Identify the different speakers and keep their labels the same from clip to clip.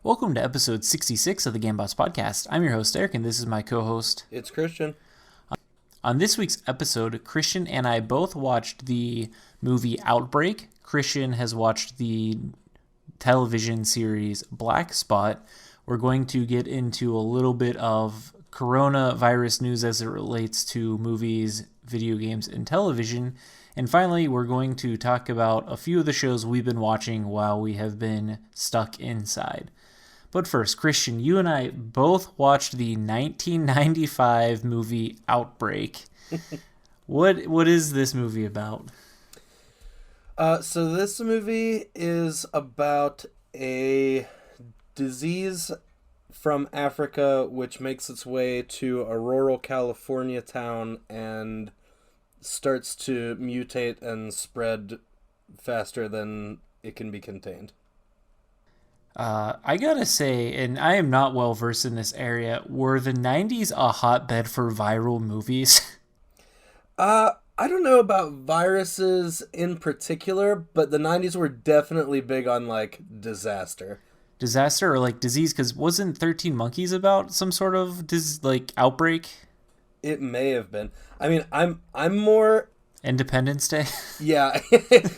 Speaker 1: Welcome to episode 66 of the Gambots podcast. I'm your host, Eric, and this is my co-host.
Speaker 2: It's Christian.
Speaker 1: On this week's episode, Christian and I both watched the movie Outbreak. Christian has watched the television series Black Spot. We're going to get into a little bit of coronavirus news as it relates to movies, video games, and television. And finally, we're going to talk about a few of the shows we've been watching while we have been stuck inside. But first, Christian, you and I both watched the 1995 movie Outbreak. What is this movie about?
Speaker 2: So this movie is about a disease from Africa which makes its way to a rural California town and starts to mutate and spread faster than it can be contained.
Speaker 1: I gotta say, and I am not well versed in this area, were the 90s a hotbed for viral movies?
Speaker 2: I don't know about viruses in particular, but the 90s were definitely big on, like, disaster.
Speaker 1: Disaster or, like, disease? Because wasn't 13 Monkeys about some sort of, outbreak?
Speaker 2: It may have been. I mean, I'm more...
Speaker 1: Independence Day?
Speaker 2: Yeah.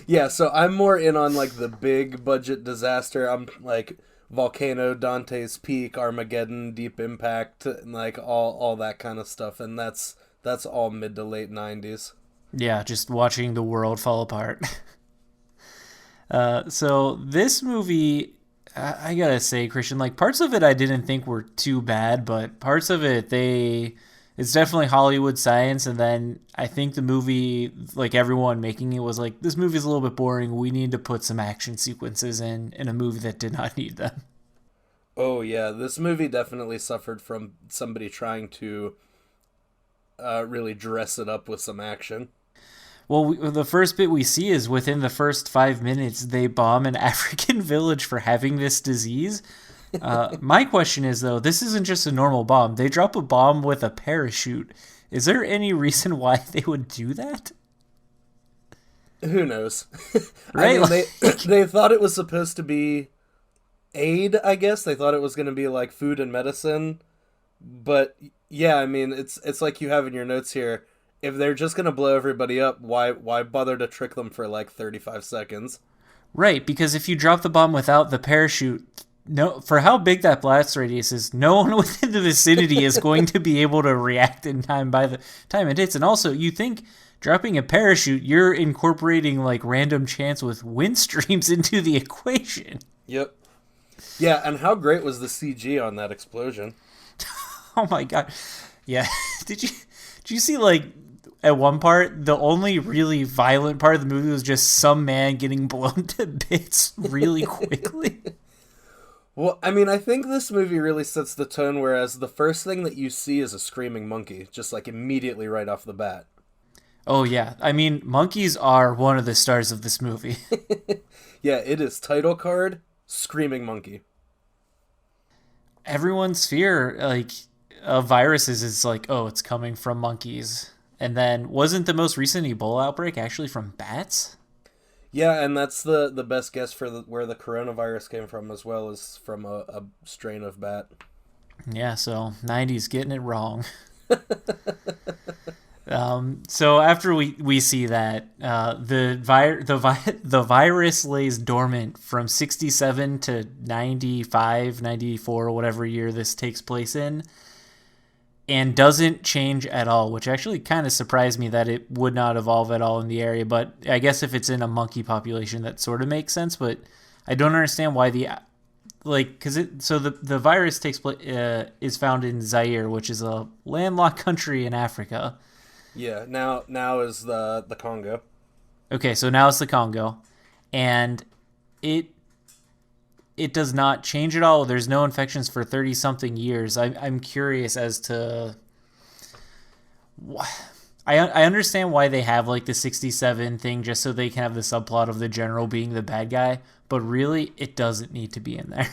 Speaker 2: Yeah, so I'm more in on, like, the big budget disaster. I'm, like, Volcano, Dante's Peak, Armageddon, Deep Impact, and, like, all that kind of stuff. And that's all mid to late 90s.
Speaker 1: Yeah, just watching the world fall apart. So this movie, I gotta say, Christian, like, parts of it I didn't think were too bad, but parts of it, it's definitely Hollywood science, and then I think the movie, like, everyone making it was like, this movie's a little bit boring, we need to put some action sequences in a movie that did not need them.
Speaker 2: Oh, yeah, this movie definitely suffered from somebody trying to really dress it up with some action.
Speaker 1: Well, the first bit we see is within the first 5 minutes, they bomb an African village for having this disease. My question is, though, this isn't just a normal bomb. They drop a bomb with a parachute. Is there any reason why they would do that?
Speaker 2: Who knows?
Speaker 1: Right?
Speaker 2: I mean, they thought it was supposed to be aid, I guess. They thought it was going to be like food and medicine. But yeah, I mean, it's like you have in your notes here. If they're just going to blow everybody up, why bother to trick them for like 35 seconds?
Speaker 1: Right, because if you drop the bomb without the parachute, no, for how big that blast radius is, no one within the vicinity is going to be able to react in time by the time it hits. And also, you think dropping a parachute, you're incorporating like random chance with wind streams into the equation.
Speaker 2: Yep. Yeah, and how great was the CG on that explosion?
Speaker 1: Oh my god. Yeah. Did you see, like, at one part, the only really violent part of the movie was just some man getting blown to bits really quickly?
Speaker 2: Well, I mean, I think this movie really sets the tone, whereas the first thing that you see is a screaming monkey, just like immediately right off the bat.
Speaker 1: Oh yeah, I mean, monkeys are one of the stars of this movie.
Speaker 2: Yeah, it is title card, screaming monkey.
Speaker 1: Everyone's fear, like, of viruses is like, oh, it's coming from monkeys. And then, wasn't the most recent Ebola outbreak actually from bats?
Speaker 2: Yeah, and that's the best guess for where the coronavirus came from, as well as from a strain of bat.
Speaker 1: Yeah, so 90s getting it wrong. So after we see that, the virus lays dormant from 67 to 95, 94, whatever year this takes place in, and doesn't change at all, which actually kind of surprised me that it would not evolve at all in the area. But I guess if it's in a monkey population, that sort of makes sense. But I don't understand why the virus is found in Zaire, which is a landlocked country in Africa.
Speaker 2: Yeah, now is the Congo.
Speaker 1: Okay, so now it's the Congo, and it does not change at all. There's no infections for 30-something years. I'm curious as to... I understand why they have, like, the 67 thing, just so they can have the subplot of the general being the bad guy, but really, it doesn't need to be in there.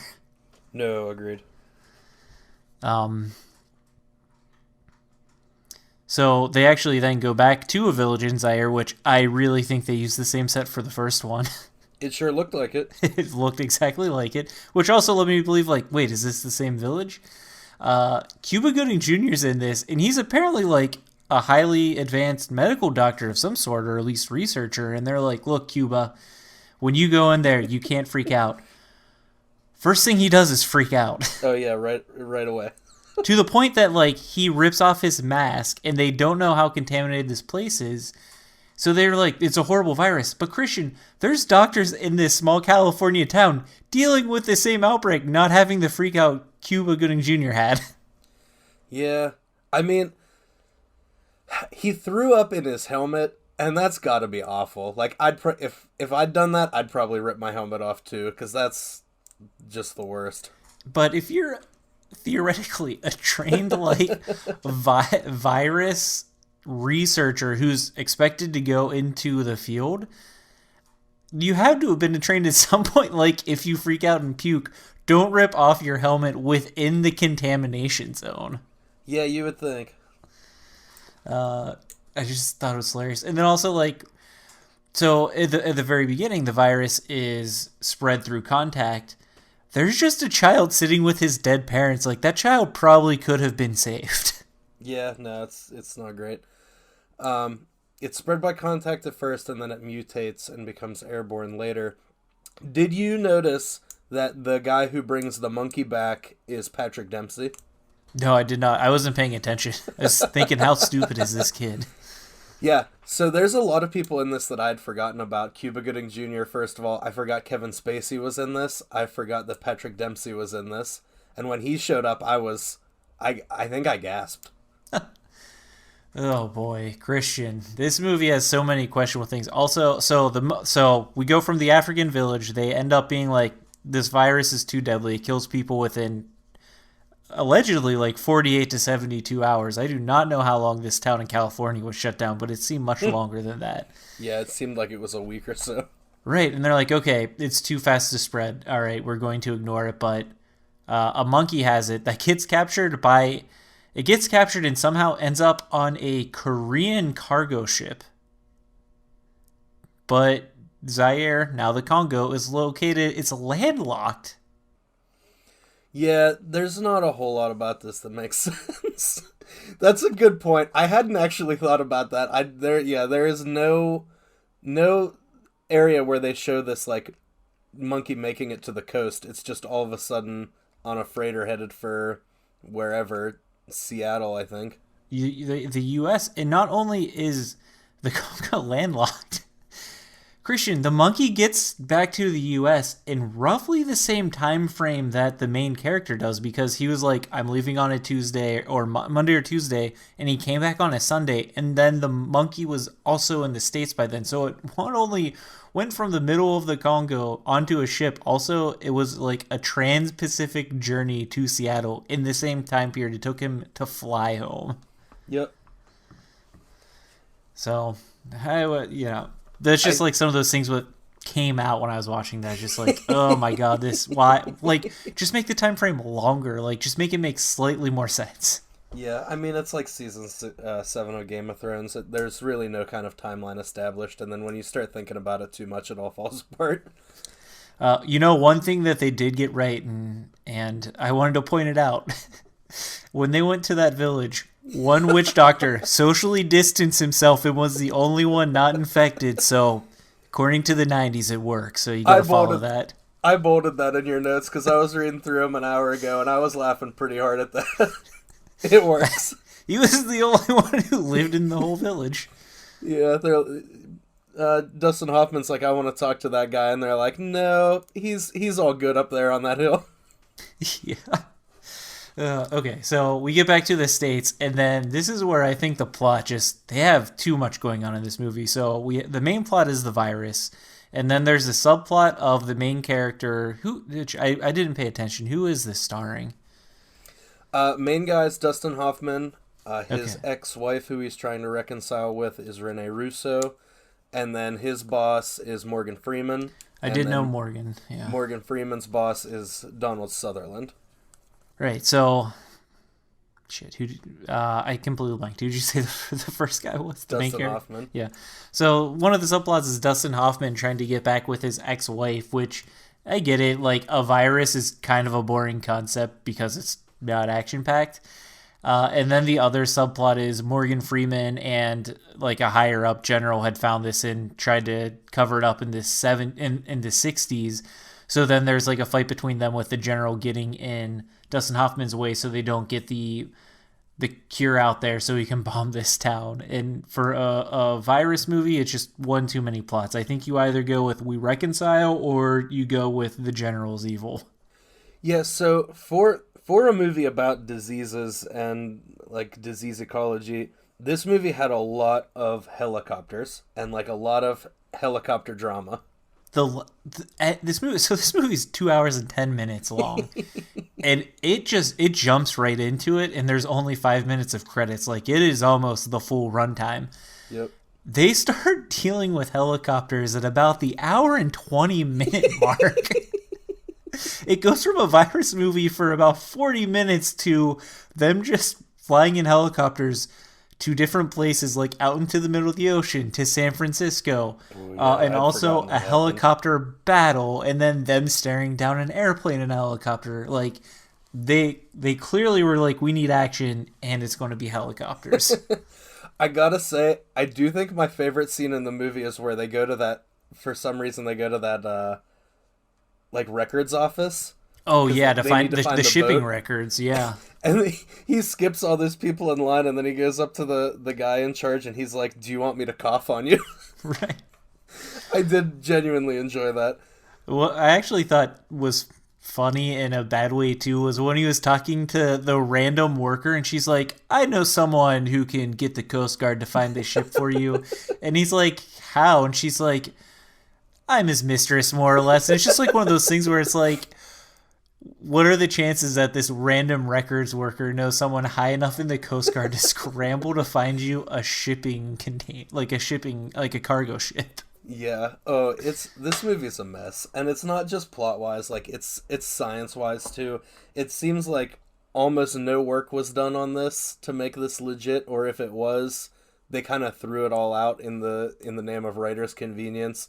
Speaker 2: No, agreed.
Speaker 1: So they actually then go back to a village in Zaire, which I really think they used the same set for the first one.
Speaker 2: It sure looked like it.
Speaker 1: It looked exactly like it, which also led me to believe, like, wait, is this the same village? Cuba Gooding Jr.'s in this, and he's apparently like a highly advanced medical doctor of some sort, or at least researcher. And they're like, look, Cuba, when you go in there, you can't freak out. First thing he does is freak out.
Speaker 2: Oh yeah, right away.
Speaker 1: To the point that like he rips off his mask, and they don't know how contaminated this place is. So they're like, it's a horrible virus. But Christian, there's doctors in this small California town dealing with the same outbreak, not having the freak out Cuba Gooding Jr. had.
Speaker 2: Yeah, I mean, he threw up in his helmet, and that's got to be awful. Like, if I'd done that, I'd probably rip my helmet off too, because that's just the worst.
Speaker 1: But if you're theoretically a trained like virus researcher who's expected to go into the field, you have to have been trained at some point. Like, if you freak out and puke, don't rip off your helmet within the contamination zone.
Speaker 2: Yeah, you would think.
Speaker 1: I just thought it was hilarious. And then also, like, so at the very beginning, the virus is spread through contact. There's just a child sitting with his dead parents. Like, that child probably could have been saved.
Speaker 2: Yeah, no, it's not great. It's spread by contact at first, and then it mutates and becomes airborne later. Did you notice that the guy who brings the monkey back is Patrick Dempsey?
Speaker 1: No, I did not. I wasn't paying attention. I was thinking, how stupid is this kid?
Speaker 2: Yeah, so there's a lot of people in this that I'd forgotten about. Cuba Gooding Jr., first of all. I forgot Kevin Spacey was in this. I forgot that Patrick Dempsey was in this. And when he showed up, I think I gasped.
Speaker 1: Oh boy, Christian. This movie has so many questionable things. Also, so we go from the African village. They end up being like, this virus is too deadly. It kills people within allegedly like 48 to 72 hours. I do not know how long this town in California was shut down, but it seemed much longer than that.
Speaker 2: Yeah, it seemed like it was a week or so.
Speaker 1: Right, and they're like, okay, it's too fast to spread. All right, we're going to ignore it, but a monkey has it. That gets captured by... It gets captured and somehow ends up on a Korean cargo ship. But Zaire, now the Congo, is located... It's landlocked.
Speaker 2: Yeah, there's not a whole lot about this that makes sense. That's a good point. I hadn't actually thought about that. There is no area where they show this like monkey making it to the coast. It's just all of a sudden on a freighter headed for wherever, Seattle, I think.
Speaker 1: The U.S. and not only is the Congo landlocked, Christian, the monkey gets back to the U.S. in roughly the same time frame that the main character does, because he was like, I'm leaving on a Tuesday or Monday or Tuesday, and he came back on a Sunday, and then the monkey was also in the States by then. So it not only went from the middle of the Congo onto a ship, also it was like a trans-Pacific journey to Seattle in the same time period it took him to fly home.
Speaker 2: Yep.
Speaker 1: So, that's just like some of those things that came out when I was watching that. Just like, oh my god, why? Like, just make the time frame longer. Like, just make it make slightly more sense.
Speaker 2: Yeah, I mean, it's like season 7 of Game of Thrones. There's really no kind of timeline established, and then when you start thinking about it too much, it all falls apart.
Speaker 1: One thing that they did get right, and I wanted to point it out, when they went to that village, one witch doctor socially distanced himself and was the only one not infected. So, according to the 90s, it works. So you gotta follow that.
Speaker 2: I bolded that in your notes because I was reading through them an hour ago, and I was laughing pretty hard at that. It works.
Speaker 1: He was the only one who lived in the whole village.
Speaker 2: Yeah, Dustin Hoffman's like, I want to talk to that guy, and they're like, no, he's all good up there on that hill.
Speaker 1: Yeah. Okay, so we get back to the States, and then this is where I think the plot they have too much going on in this movie. So the main plot is the virus, and then there's the subplot of the main character, which I didn't pay attention. Who is this starring?
Speaker 2: Main guy is Dustin Hoffman. His ex-wife, who he's trying to reconcile with, is Renee Russo, and then his boss is Morgan Freeman.
Speaker 1: I did know Morgan, yeah.
Speaker 2: Morgan Freeman's boss is Donald Sutherland.
Speaker 1: Right, so shit, I completely blanked. Who did you say the first guy was? The main
Speaker 2: Dustin
Speaker 1: character?
Speaker 2: Hoffman.
Speaker 1: Yeah. So one of the subplots is Dustin Hoffman trying to get back with his ex-wife, which I get it. Like, a virus is kind of a boring concept because it's not action-packed. And then the other subplot is Morgan Freeman and like a higher up general had found this and tried to cover it up in in the 60s. So then there's like a fight between them with the general getting in Dustin Hoffman's way so they don't get the cure out there so he can bomb this town. And for a virus movie, it's just one too many plots. I think you either go with we reconcile or you go with the general's evil.
Speaker 2: Yeah, so for a movie about diseases and like disease ecology, this movie had a lot of helicopters and like a lot of helicopter drama.
Speaker 1: This movie's 2 hours and 10 minutes long, and it jumps right into it. And there's only 5 minutes of credits. Like, it is almost the full runtime.
Speaker 2: Yep.
Speaker 1: They start dealing with helicopters at about the hour and 20-minute mark. It goes from a virus movie for about 40 minutes to them just flying in helicopters to different places, like out into the middle of the ocean to San Francisco, and also a helicopter battle, and then them staring down an airplane in a helicopter. Like, they clearly were like, we need action, and it's going to be helicopters.
Speaker 2: I gotta say, I do think my favorite scene in the movie is where they go to that, for some reason they go to that like records office.
Speaker 1: Oh yeah, to find the shipping
Speaker 2: boat.
Speaker 1: records, yeah.
Speaker 2: And he skips all those people in line, and then he goes up to the guy in charge, and he's like, "Do you want me to cough on you?"
Speaker 1: Right.
Speaker 2: I did genuinely enjoy that.
Speaker 1: What I actually thought was funny in a bad way too was when he was talking to the random worker, and she's like, "I know someone who can get the Coast Guard to find this ship for you," and he's like, "How?" And she's like, "I'm his mistress, more or less." And it's just like one of those things where it's like, what are the chances that this random records worker knows someone high enough in the Coast Guard to scramble to find you a like a cargo ship?
Speaker 2: Yeah. Oh, this movie's a mess, and it's not just plot wise. Like, it's science wise too. It seems like almost no work was done on this to make this legit, or if it was, they kind of threw it all out in the name of writer's convenience.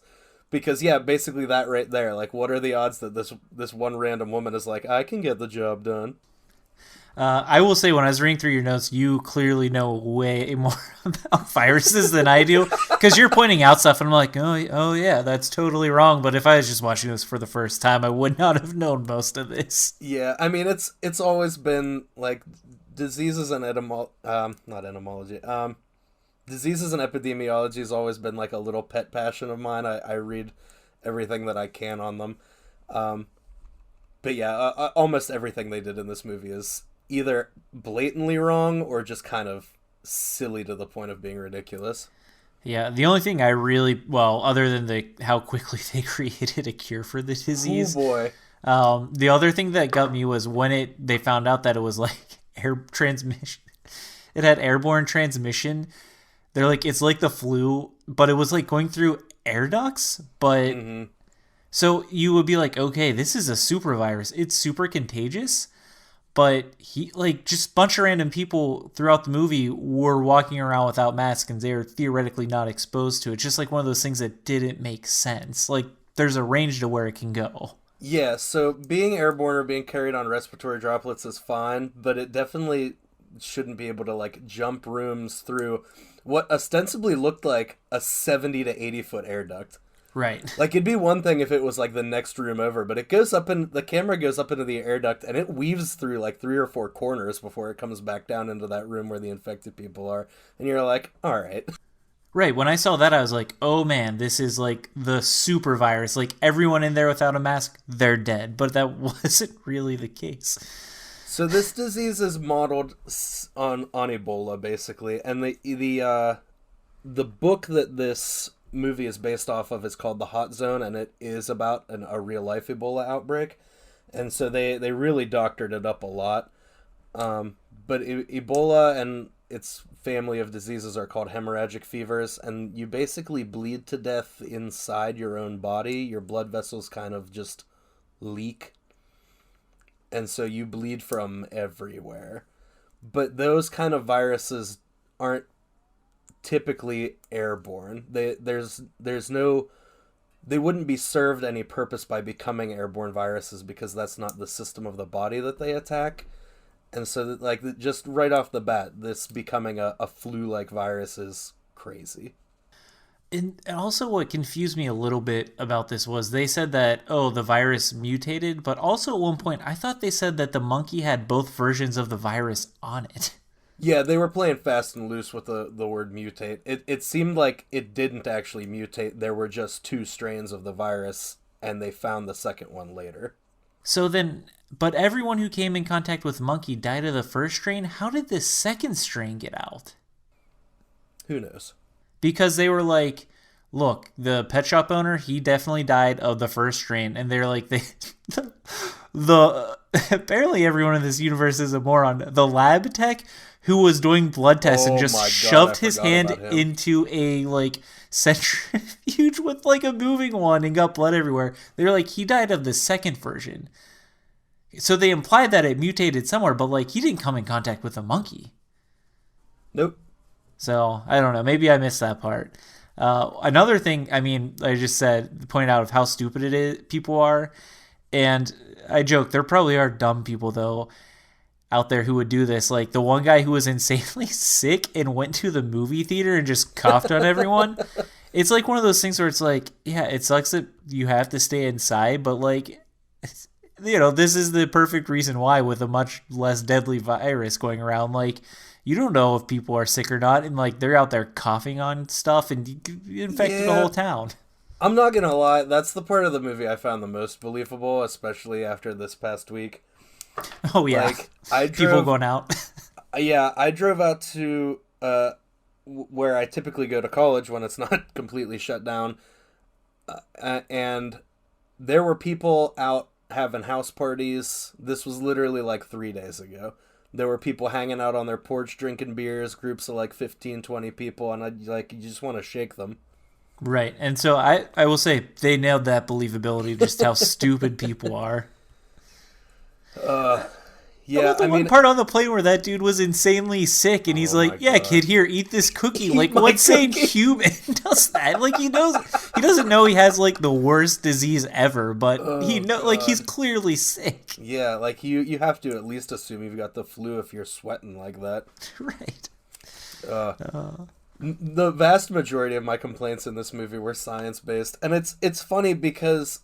Speaker 2: Because, yeah, basically that right there. Like, what are the odds that this one random woman is like, I can get the job done?
Speaker 1: I will say, when I was reading through your notes, you clearly know way more about viruses than I do. Because you're pointing out stuff, and I'm like, oh yeah, that's totally wrong. But if I was just watching this for the first time, I would not have known most of this.
Speaker 2: Yeah, I mean, it's always been, like, diseases and not etymology, diseases and epidemiology has always been like a little pet passion of mine. I read everything that I can on them. But yeah, almost everything they did in this movie is either blatantly wrong or just kind of silly to the point of being ridiculous.
Speaker 1: Yeah, the only thing I really, well, other than how quickly they created a cure for the disease.
Speaker 2: Oh boy.
Speaker 1: The other thing that got me was when they found out that it was like air transmission. It had airborne transmission. They're like, it's like the flu, but it was like going through air ducts. But so you would be like, okay, this is a super virus. It's super contagious. But just a bunch of random people throughout the movie were walking around without masks, and they were theoretically not exposed to it. Just like one of those things that didn't make sense. Like, there's a range to where it can go.
Speaker 2: Yeah, so being airborne or being carried on respiratory droplets is fine, but it definitely shouldn't be able to like jump rooms through what ostensibly looked like a 70 to 80 foot air duct.
Speaker 1: Right.
Speaker 2: Like, it'd be one thing if it was like the next room over, but the camera goes up into the air duct and it weaves through like 3 or 4 corners before it comes back down into that room where the infected people are. And you're like, all right.
Speaker 1: Right. When I saw that, I was like, oh man, this is like the super virus. Like, everyone in there without a mask, they're dead. But that wasn't really the case.
Speaker 2: So this disease is modeled on Ebola, basically, and the book that this movie is based off of is called The Hot Zone, and it is about a real life Ebola outbreak, and so they really doctored it up a lot. But Ebola and its family of diseases are called hemorrhagic fevers, and you basically bleed to death inside your own body. Your blood vessels kind of just leak. And so you bleed from everywhere. but those kind of viruses aren't typically airborne. There's no they wouldn't be served any purpose by becoming airborne viruses because that's not the system of the body that they attack. And so, like, just right off the bat, this becoming a flu-like virus is crazy.
Speaker 1: And also what confused me a little bit about this was they said that, oh, the virus mutated, but also at one point I thought they said that the monkey had both versions of the virus on it.
Speaker 2: Yeah, they were playing fast and loose with the word mutate. It seemed like it didn't actually mutate. There were just two strains of the virus, and they found the second one later.
Speaker 1: So then, but everyone who came in contact with monkey died of the first strain. How did the second strain get out?
Speaker 2: Who knows?
Speaker 1: Because they were like, look, the pet shop owner, he definitely died of the first strain. And they're like, the apparently everyone in this universe is a moron. The lab tech who was doing blood tests and just shoved his hand into a like centrifuge with like a moving one and got blood everywhere. They're like, he died of the second version. So they implied that it mutated somewhere, but like he didn't come in contact with a monkey.
Speaker 2: Nope.
Speaker 1: So I don't know. Maybe I missed that part. Another thing, I mean, I just said, point out of how stupid it is, people are. And I joke, there probably are dumb people, though, out there who would do this. Like the one guy who was insanely sick and went to the movie theater and just coughed on everyone. It's like one of those things where it's like, yeah, it sucks that you have to stay inside, but like, you know, this is the perfect reason why with a much less deadly virus going around. Like, you don't know if people are sick or not, and like they're out there coughing on stuff and infecting the whole town.
Speaker 2: I'm not gonna lie, that's the part of the movie I found the most believable, especially after this past week.
Speaker 1: Oh yeah, like, people going out.
Speaker 2: Yeah, I drove out to where I typically go to college when it's not completely shut down, and there were people out having house parties. This was literally like 3 days ago. There were people hanging out on their porch drinking beers, groups of like 15, 20 people, and you just want to shake them.
Speaker 1: Right. And so I will say they nailed that believability, just how stupid people are.
Speaker 2: Yeah,
Speaker 1: the one part on the plane where that dude was insanely sick and he's like, yeah, kid, here, eat this cookie. Like, what sane human does that? Like, he doesn't know he has like the worst disease ever, but like he's clearly sick.
Speaker 2: Yeah, like you have to at least assume you've got the flu if you're sweating like that.
Speaker 1: Right.
Speaker 2: The vast majority of my complaints in this movie were science-based, and it's funny because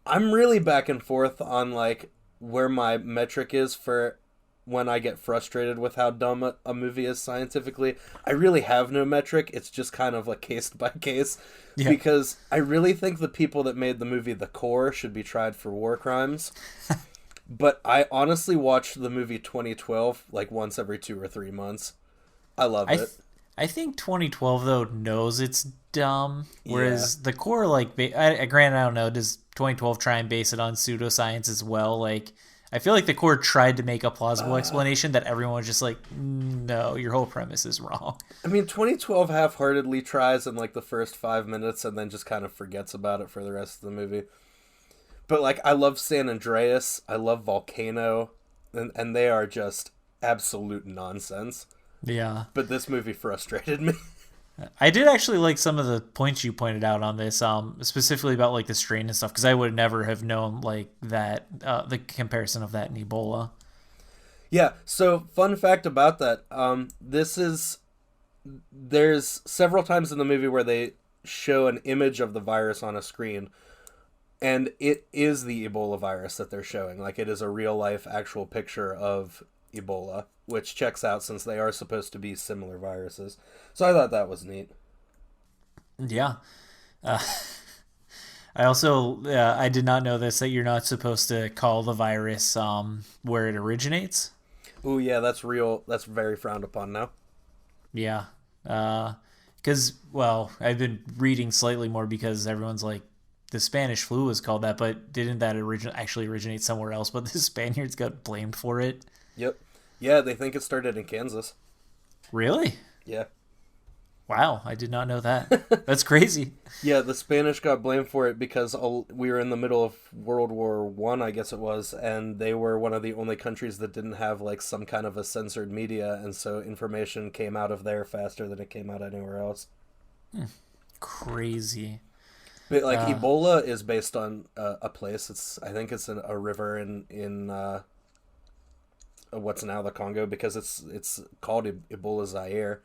Speaker 2: I'm really back and forth on like where my metric is for when I get frustrated with how dumb a movie is scientifically. I really have no metric. It's just kind of like case by case. Yeah. Because I really think the people that made the movie The Core should be tried for war crimes. But I honestly watch the movie 2012 like once every 2 or 3 months. I love it.
Speaker 1: I think 2012 though knows it's dumb, whereas The Core, like, granted, I don't know, does 2012 try and base it on pseudoscience as well? Like, I feel like The Core tried to make a plausible explanation that everyone was just like, no, your whole premise is wrong.
Speaker 2: I mean, 2012 half-heartedly tries in like the first 5 minutes and then just kind of forgets about it for the rest of the movie. But like, I love San Andreas, I love Volcano, and they are just absolute nonsense.
Speaker 1: Yeah.
Speaker 2: But this movie frustrated me.
Speaker 1: I did actually like some of the points you pointed out on this, specifically about like the strain and stuff, because I would never have known like that, the comparison of that in Ebola.
Speaker 2: Yeah, so fun fact about that, there's several times in the movie where they show an image of the virus on a screen, and it is the Ebola virus that they're showing. Like, it is a real-life actual picture of Ebola, which checks out since they are supposed to be similar viruses. So I thought that was neat.
Speaker 1: Yeah. I also, I did not know this, that you're not supposed to call the virus where it originates.
Speaker 2: Ooh, yeah, that's real. That's very frowned upon now.
Speaker 1: Yeah. Because, well, I've been reading slightly more because everyone's like, the Spanish flu was called that, but didn't that actually originate somewhere else? But the Spaniards got blamed for it.
Speaker 2: Yep. Yeah, they think it started in Kansas.
Speaker 1: Really?
Speaker 2: Yeah.
Speaker 1: Wow, I did not know that. That's crazy.
Speaker 2: Yeah, the Spanish got blamed for it because we were in the middle of World War One, I guess it was, and they were one of the only countries that didn't have like some kind of a censored media, and so information came out of there faster than it came out anywhere else.
Speaker 1: Crazy.
Speaker 2: But like Ebola is based on a place. I think it's a river in what's now the Congo, because it's called Ebola Zaire.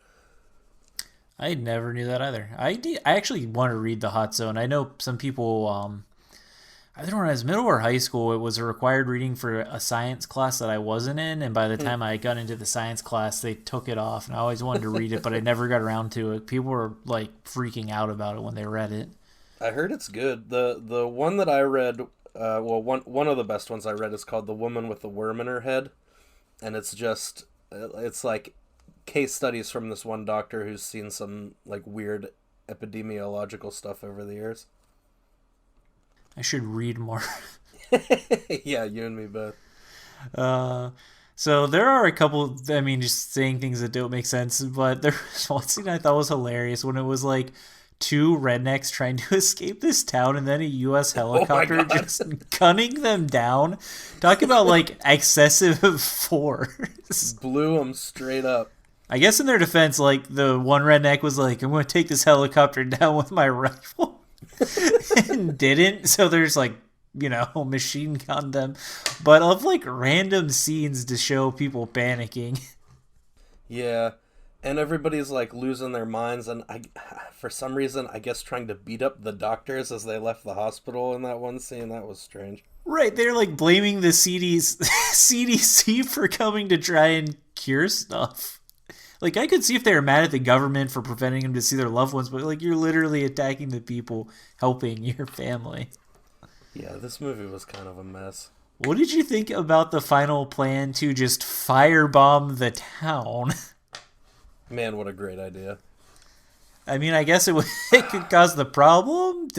Speaker 1: I never knew that either. I actually want to read The Hot Zone. I know some people, I don't know, when I was middle or high school, it was a required reading for a science class that I wasn't in, and by the time I got into the science class, they took it off, and I always wanted to read it, but I never got around to it. People were like freaking out about it when they read it.
Speaker 2: I heard it's good. The one that I read, one of the best ones I read is called "The Woman with the Worm in Her Head," and it's like case studies from this one doctor who's seen some like weird epidemiological stuff over the years.
Speaker 1: I should read more.
Speaker 2: Yeah, you and me both.
Speaker 1: So there are a couple, I mean, just saying things that don't make sense, but there was one scene I thought was hilarious when it was like two rednecks trying to escape this town and then a U.S. helicopter just gunning them down. Talk about like excessive force.
Speaker 2: Blew them straight up.
Speaker 1: I guess in their defense, like the one redneck was like, I'm going to take this helicopter down with my rifle. And didn't. So there's like, machine gun them. But of like random scenes to show people panicking.
Speaker 2: Yeah. And everybody's like losing their minds, and for some reason, I guess trying to beat up the doctors as they left the hospital in that one scene. That was strange.
Speaker 1: Right, they're like blaming the CDC for coming to try and cure stuff. Like, I could see if they were mad at the government for preventing them to see their loved ones, but like you're literally attacking the people helping your family.
Speaker 2: Yeah, this movie was kind of a mess.
Speaker 1: What did you think about the final plan to just firebomb the town?
Speaker 2: Man, what a great idea.
Speaker 1: I mean, I guess it could cause the problem.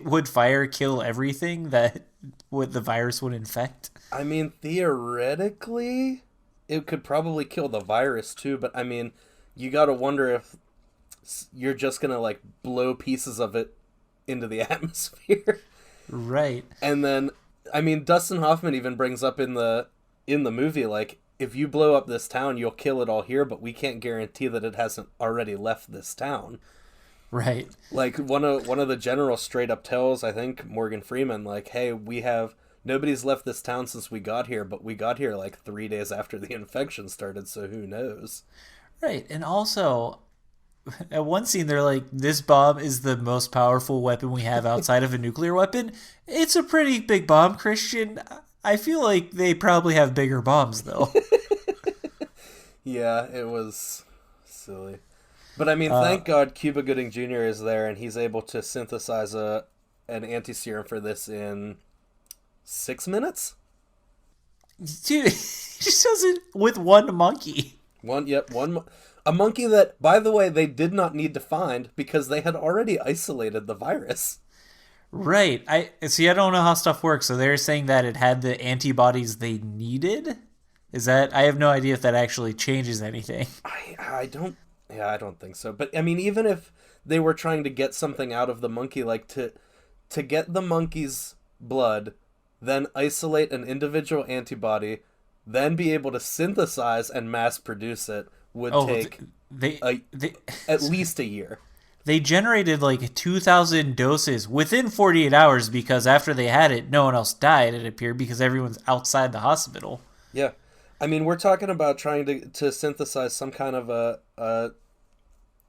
Speaker 1: Would fire kill everything that the virus would infect?
Speaker 2: I mean, theoretically, it could probably kill the virus too, but I mean, you gotta wonder if you're just gonna like blow pieces of it into the atmosphere.
Speaker 1: Right.
Speaker 2: And then, I mean, Dustin Hoffman even brings up in the movie, like, if you blow up this town, you'll kill it all here, but we can't guarantee that it hasn't already left this town.
Speaker 1: Right.
Speaker 2: Like, one of the generals straight up tells, I think, Morgan Freeman, like, hey, nobody's left this town since we got here, but we got here like 3 days after the infection started, so who knows?
Speaker 1: Right. And also, at one scene, they're like, this bomb is the most powerful weapon we have outside of a nuclear weapon. It's a pretty big bomb, Christian. I feel like they probably have bigger bombs, though.
Speaker 2: Yeah, it was silly. But I mean, thank God Cuba Gooding Jr. is there, and he's able to synthesize an anti-serum for this in 6 minutes?
Speaker 1: Dude, he just does it with one monkey.
Speaker 2: A monkey that, by the way, they did not need to find because they had already isolated the virus.
Speaker 1: Right. I don't know how stuff works. So they're saying that it had the antibodies they needed? I have no idea if that actually changes anything.
Speaker 2: I don't think so. But I mean, even if they were trying to get something out of the monkey, like to get the monkey's blood, then isolate an individual antibody, then be able to synthesize and mass produce it would take at least a year.
Speaker 1: They generated like 2,000 doses within 48 hours because after they had it, no one else died, it appeared, because everyone's outside the hospital.
Speaker 2: Yeah. I mean, we're talking about trying to synthesize some kind of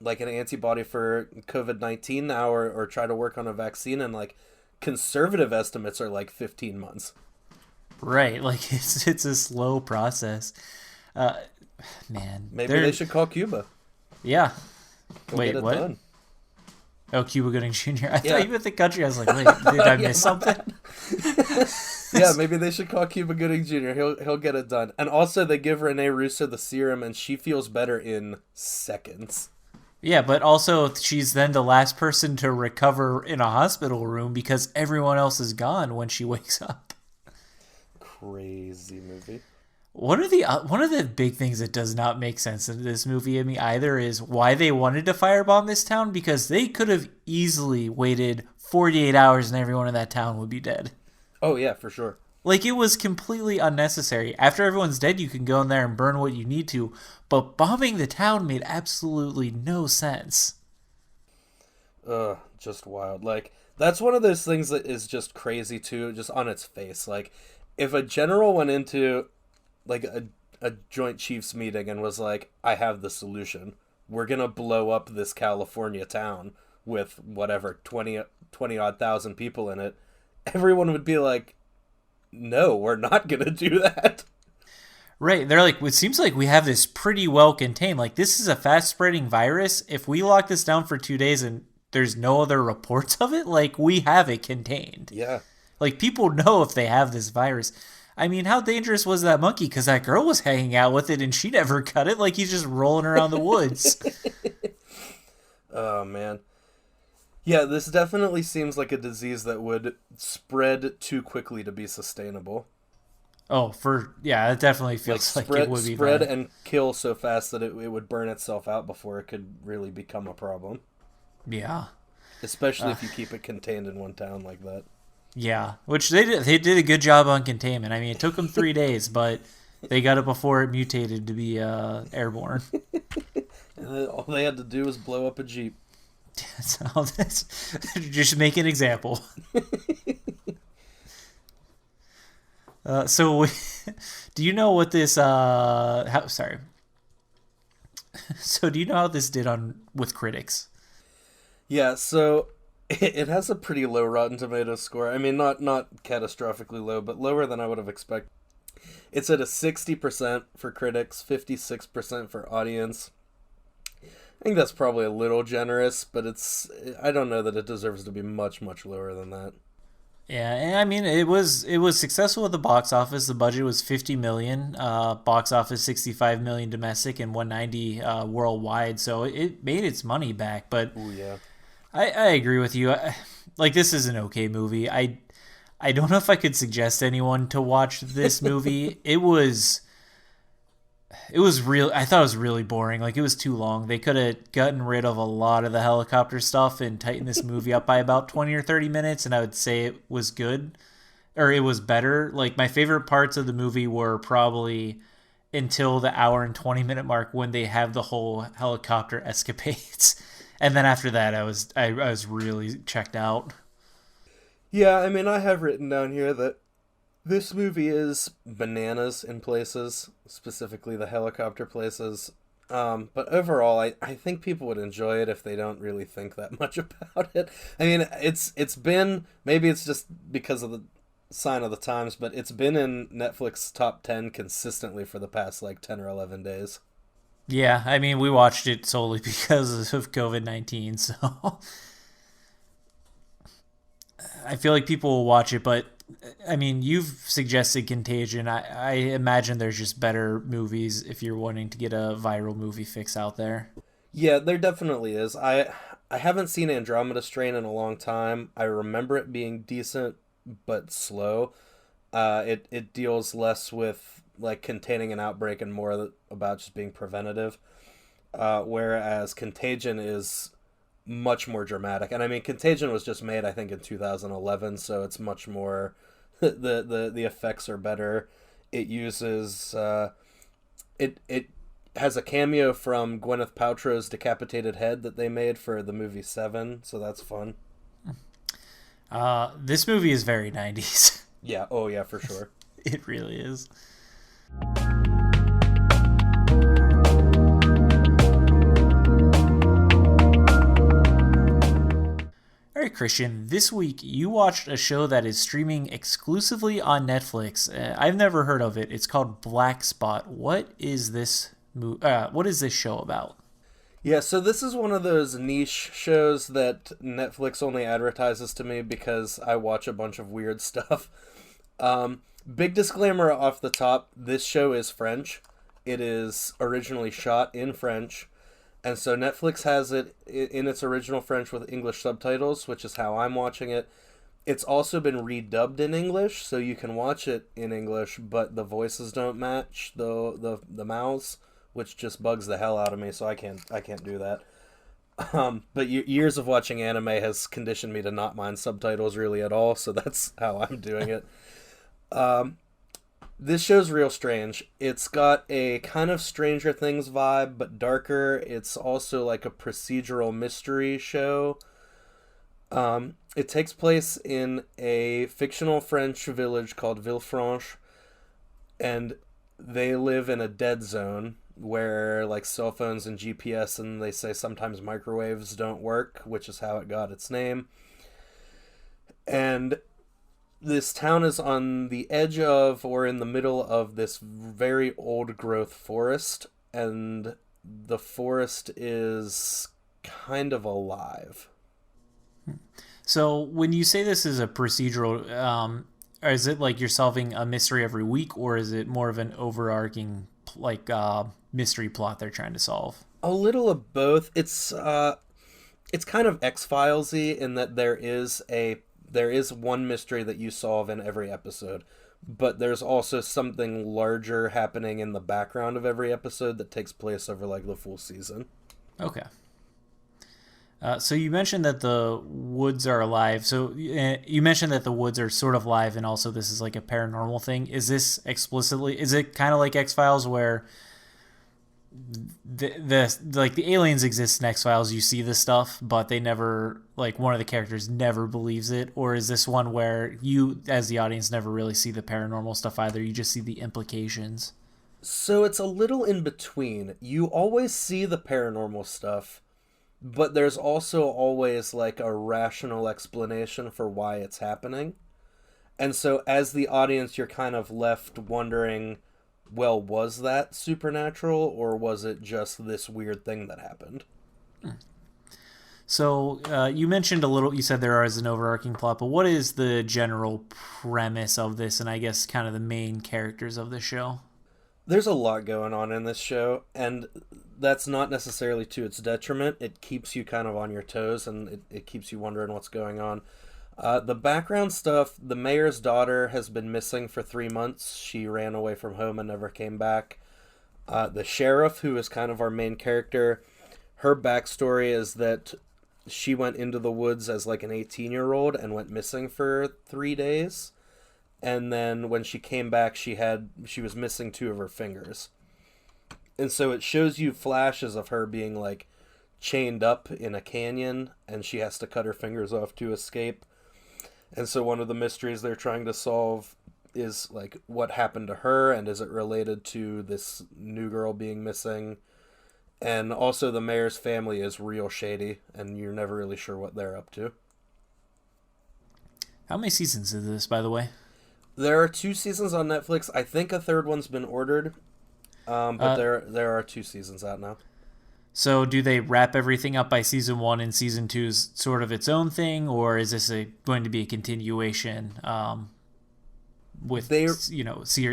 Speaker 2: like an antibody for COVID-19 now, or try to work on a vaccine, and like conservative estimates are like 15 months.
Speaker 1: Right. Like it's a slow process. Man.
Speaker 2: Maybe they should call Cuba.
Speaker 1: Yeah.
Speaker 2: Wait, what? Done.
Speaker 1: Oh, Cuba Gooding Jr. I thought you meant the country. I was like, wait, did I miss something?
Speaker 2: Yeah, maybe they should call Cuba Gooding Jr. He'll get it done. And also, they give Renee Russo the serum, and she feels better in seconds.
Speaker 1: Yeah, but also she's then the last person to recover in a hospital room because everyone else is gone when she wakes up.
Speaker 2: Crazy movie.
Speaker 1: one of the big things that does not make sense in this movie to me either is why they wanted to firebomb this town, because they could have easily waited 48 hours and everyone in that town would be dead.
Speaker 2: Oh yeah, for sure.
Speaker 1: Like, it was completely unnecessary. After everyone's dead, you can go in there and burn what you need to, but bombing the town made absolutely no sense.
Speaker 2: Just wild. Like, that's one of those things that is just crazy too, just on its face. Like, if a general went into like a joint chiefs meeting and was like, I have the solution. We're gonna blow up this California town with whatever 20 odd thousand people in it. Everyone would be like, no, we're not gonna do that.
Speaker 1: Right. They're like, it seems like we have this pretty well contained. Like, this is a fast spreading virus. If we lock this down for 2 days and there's no other reports of it, like, we have it contained.
Speaker 2: Yeah.
Speaker 1: Like, people know if they have this virus. I mean, how dangerous was that monkey? Because that girl was hanging out with it and she never cut it. Like, he's just rolling around the woods.
Speaker 2: Oh man. Yeah, this definitely seems like a disease that would spread too quickly to be sustainable.
Speaker 1: Yeah, it definitely feels like it would be
Speaker 2: spread
Speaker 1: that.
Speaker 2: and kill so fast that it would burn itself out before it could really become a problem.
Speaker 1: Yeah.
Speaker 2: Especially if you keep it contained in one town like that.
Speaker 1: Yeah, which they did a good job on containment. I mean, it took them 3 days, but they got it before it mutated to be airborne.
Speaker 2: And then all they had to do was blow up a Jeep.
Speaker 1: So just make an example. So, do you know what this? Sorry. So, do you know how this did on with critics?
Speaker 2: Yeah, so it has a pretty low Rotten Tomatoes score. I mean, not catastrophically low, but lower than I would have expected. It's at a 60% for critics, 56% for audience. I think that's probably a little generous, but I don't know that it deserves to be much, much lower than that.
Speaker 1: Yeah, and I mean it was successful at the box office. The budget was 50 million, box office 65 million domestic and 190 worldwide. So it made its money back. But
Speaker 2: Ooh, yeah.
Speaker 1: I agree with you. Like, this is an okay movie. I don't know if I could suggest anyone to watch this movie. It was real. I thought it was really boring. Like, it was too long. They could have gotten rid of a lot of the helicopter stuff and tightened this movie up by about 20 or 30 minutes, and I would say it was good, or it was better. Like, my favorite parts of the movie were probably until the hour and 20-minute mark when they have the whole helicopter escapades. And then after that, I was really checked out.
Speaker 2: Yeah, I mean, I have written down here that this movie is bananas in places, specifically the helicopter places. But overall, I think people would enjoy it if they don't really think that much about it. I mean, it's been, maybe it's just because of the sign of the times, but it's been in Netflix top 10 consistently for the past like 10 or 11 days.
Speaker 1: Yeah, I mean, we watched it solely because of COVID-19, so I feel like people will watch it, but I mean, you've suggested Contagion. I imagine there's just better movies if you're wanting to get a viral movie fix out there.
Speaker 2: Yeah, there definitely is. I haven't seen Andromeda Strain in a long time. I remember it being decent but slow. It deals less with like containing an outbreak and more about just being preventative. Whereas Contagion is much more dramatic. And I mean, Contagion was just made, I think, in 2011, so it's much more the effects are better. It uses it has a cameo from Gwyneth Paltrow's decapitated head that they made for the movie Seven, so that's fun.
Speaker 1: This movie is very 90s.
Speaker 2: Yeah, oh yeah, for sure.
Speaker 1: It really is. All right, Christian, this week you watched a show that is streaming exclusively on Netflix. I've never heard of it. It's called Black Spot. What is this what is this show about?
Speaker 2: Yeah, so this is one of those niche shows that Netflix only advertises to me because I watch a bunch of weird stuff. Big disclaimer off the top, this show is French. It is originally shot in French. And so Netflix has it in its original French with English subtitles, which is how I'm watching it. It's also been redubbed in English, so you can watch it in English, but the voices don't match the mouths, which just bugs the hell out of me. So I can't do that. But years of watching anime has conditioned me to not mind subtitles really at all. So that's how I'm doing it. This show's real strange. It's got a kind of Stranger Things vibe, but darker. It's also like a procedural mystery show. It takes place in a fictional French village called Villefranche, and they live in a dead zone where like cell phones and GPS and they say sometimes microwaves don't work, which is how it got its name. And this town is on the edge of or in the middle of this very old growth forest, and the forest is kind of alive.
Speaker 1: So when you say this is a procedural, or is it like you're solving a mystery every week, or is it more of an overarching like mystery plot they're trying to solve?
Speaker 2: A little of both. It's kind of X-Filesy in that there is one mystery that you solve in every episode, but there's also something larger happening in the background of every episode that takes place over like the full season.
Speaker 1: Okay. So you mentioned that the woods are alive. So you mentioned that the woods are sort of live, and also this is like a paranormal thing. Is this explicitly? Is it kind of like X Files, where the like the aliens exist in X Files? You see this stuff, but they never like one of the characters never believes it. Or is this one where you, as the audience, never really see the paranormal stuff either? You just see the implications.
Speaker 2: So it's a little in between. You always see the paranormal stuff, but there's also always like a rational explanation for why it's happening. And so as the audience, you're kind of left wondering, well, was that supernatural or was it just this weird thing that happened?
Speaker 1: So you mentioned a little. You said there is an overarching plot, but what is the general premise of this, and I guess kind of the main characters of the show?
Speaker 2: There's a lot going on in this show, and that's not necessarily to its detriment. It keeps you kind of on your toes, and it keeps you wondering what's going on. The background stuff, the mayor's daughter has been missing for 3 months. She ran away from home and never came back. The sheriff, who is kind of our main character, her backstory is that she went into the woods as like an 18-year-old and went missing for 3 days. And then when she came back, she was missing two of her fingers. And so it shows you flashes of her being like chained up in a canyon, and she has to cut her fingers off to escape. And so one of the mysteries they're trying to solve is like what happened to her, and is it related to this new girl being missing? And also the mayor's family is real shady, and you're never really sure what they're up to.
Speaker 1: How many seasons is this, by the way?
Speaker 2: There are 2 seasons on Netflix. I think a third one's been ordered, but there are 2 seasons out now.
Speaker 1: So do they wrap everything up by season one, and season two is sort of its own thing, or is this going to be a continuation with